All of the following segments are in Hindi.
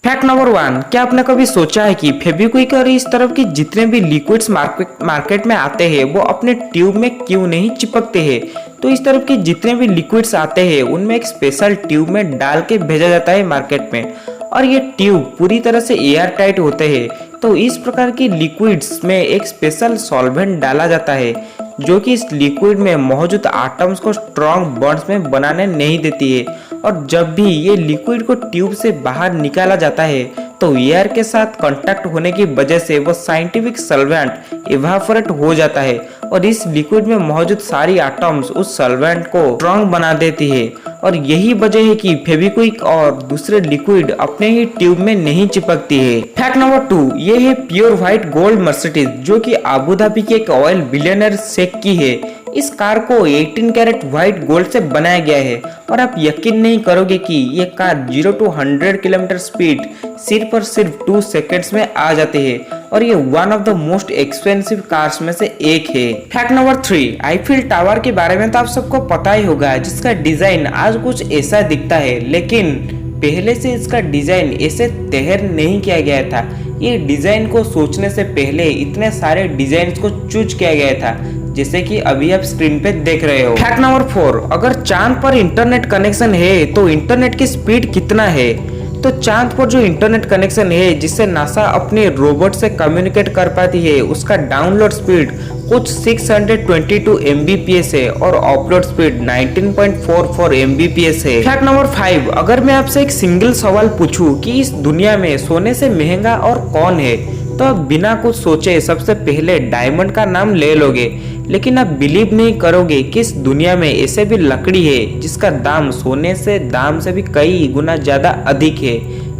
फैक्ट नंबर 1, क्या आपने कभी सोचा है कि फेविक्विक और इस तरह के जितने भी लिक्विड्स मार्केट में आते हैं वो अपने ट्यूब में क्यों नहीं चिपकते हैं। तो इस तरह के जितने भी लिक्विड्स आते हैं उनमें एक स्पेशल ट्यूब में डाल के भेजा जाता है मार्केट में, और ये ट्यूब पूरी तरह से एयर टाइट होते हैं। तो इस प्रकार की लिक्विड्स में एक स्पेशल सॉल्वेंट डाला जाता है जो कि इस लिक्विड में मौजूद एटम्स को स्ट्रॉन्ग बॉन्ड्स में बनाने नहीं देती है, और जब भी ये लिक्विड को ट्यूब से बाहर निकाला जाता है तो एयर के साथ कांटेक्ट होने की वजह से वो साइंटिफिक सॉल्वेंट इवापोरेट हो जाता है, और इस लिक्विड में मौजूद सारी एटम्स उस सॉल्वेंट को स्ट्रॉन्ग बना देती है। और यही वजह है कि फेविक्विक और दूसरे लिक्विड अपने ही ट्यूब में नहीं चिपकती है। फैक्ट नंबर 2, ये है प्योर व्हाइट गोल्ड मर्सिडीज जो कि अबू धाबी के एक ऑयल बिलियनर शेख की है। इस कार को 18 कैरेट व्हाइट गोल्ड से बनाया गया है, और आप यकीन नहीं करोगे कि ये कार 0 to 100 किलोमीटर स्पीड सिर्फ और सिर्फ 2 सेकेंड्स में आ जाती है, और ये one of the most expensive cars में से एक है। फैक्ट नंबर 3, आईफिल टावर के बारे में तो आप सबको पता ही होगा, जिसका डिजाइन आज कुछ ऐसा दिखता है, लेकिन पहले से इसका डिजाइन ऐसे तैयार नहीं किया गया था। ये डिजाइन को सोचने से पहले इतने सारे डिजाइन को चूज किया गया था, जैसे कि अभी आप स्क्रीन पे देख रहे हो। फैक्ट नंबर 4, अगर चांद पर इंटरनेट कनेक्शन है तो इंटरनेट की स्पीड कितना है। तो चांद पर जो इंटरनेट कनेक्शन है जिससे नासा अपने रोबोट से कम्युनिकेट कर पाती है, उसका डाउनलोड स्पीड कुछ 622 Mbps है और अपलोड स्पीड 19.44 Mbps है। फैक्ट नंबर 5, अगर मैं आपसे एक सिंगल सवाल पूछूं कि इस दुनिया में सोने से महंगा और कौन है, तो आप बिना कुछ सोचे सबसे पहले डायमंड का नाम ले लोगे, लेकिन आप बिलीव नहीं करोगे कि इस दुनिया में ऐसे भी लकड़ी है जिसका दाम सोने से दाम से भी कई गुना ज्यादा अधिक है।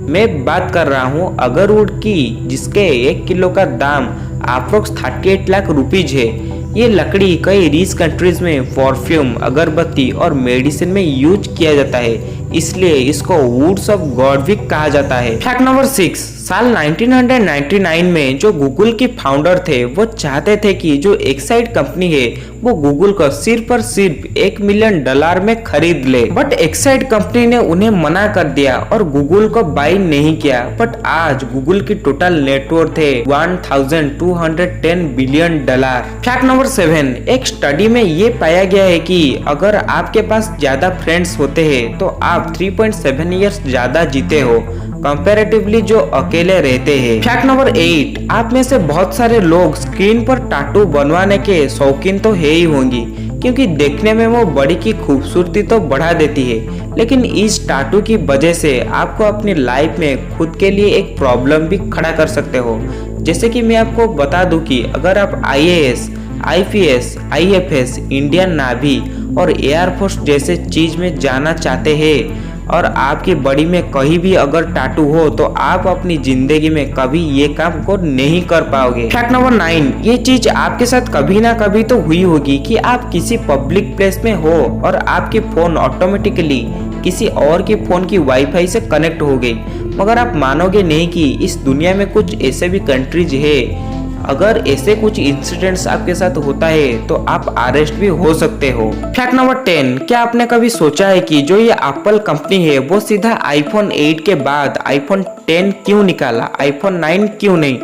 मैं बात कर रहा हूँ अगरवुड की, जिसके 1 किलो का दाम अप्रोक्स 38 लाख रुपीज है। ये लकड़ी कई रिच कंट्रीज में परफ्यूम, अगरबत्ती और मेडिसिन में यूज किया जाता है, इसलिए इसको वुड्स ऑफ गॉड भी कहा जाता है। फैक्ट नंबर 6, साल 1999 में जो गूगल के फाउंडर थे वो चाहते थे कि जो एक्साइड कंपनी है वो गूगल को सिर्फ और सिर्फ $1 मिलियन में खरीद ले, बट एक्साइड कंपनी ने उन्हें मना कर दिया और गूगल को बाई नहीं किया। बट आज गूगल की टोटल नेटवर्थ है $1210 बिलियन। फैक्ट नंबर 7, एक स्टडी में ये पाया गया है कि अगर आपके पास ज्यादा फ्रेंड्स होते हैं तो आप 3.7 ईयर्स ज्यादा जीते हो कंपैरेटिवली जो अकेले रहते हैं। फैक्ट नंबर 8, आप में से बहुत सारे लोग स्क्रीन पर टैटू बनवाने के शौकीन तो है ही होंगी, क्योंकि देखने में वो बॉडी की खूबसूरती तो बढ़ा देती है, लेकिन इस टैटू की वजह से आपको अपनी लाइफ में खुद के लिए एक प्रॉब्लम भी खड़ा कर सकते हो। जैसे कि मैं आपको बता दूं कि अगर आप IAS, IPS, IFS, Indian navy और एयरफोर्स जैसे चीज में जाना चाहते हैं और आपकी बॉडी में कहीं भी अगर टैटू हो तो आप अपनी जिंदगी में कभी ये काम को नहीं कर पाओगे। फैक्ट नंबर 9, ये चीज आपके साथ कभी ना कभी तो हुई होगी कि आप किसी पब्लिक प्लेस में हो और आपके फोन ऑटोमेटिकली किसी और के फोन की वाईफाई से कनेक्ट हो गई, मगर आप मानोगे नहीं कि इस दुनिया में कुछ ऐसे भी कंट्रीज है, अगर ऐसे कुछ इंसिडेंट्स आपके साथ होता है तो आप अरेस्ट भी हो सकते हो। फैक्ट नंबर 10, क्या आपने कभी सोचा है कि जो ये एप्पल कंपनी है वो सीधा iPhone 8 के बाद iPhone 10 क्यों निकाला, iPhone 9 क्यों नहीं।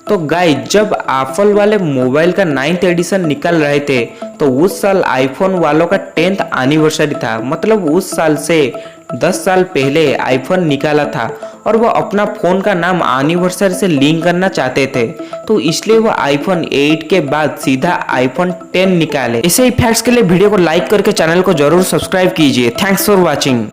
तो गाइस, जब एप्पल वाले मोबाइल का 9th एडिशन निकल रहे थे तो उस साल आईफोन वालों का 10th एनिवर्सरी था, मतलब उस साल से 10 साल पहले आईफोन निकाला था और वो अपना फोन का नाम एनिवर्सरी से लिंक करना चाहते थे, तो इसलिए वो आईफोन 8 के बाद सीधा आईफोन 10 निकाले। ऐसे ही फैक्ट्स के लिए वीडियो को लाइक करके चैनल को जरूर सब्सक्राइब कीजिए। Thanks for watching.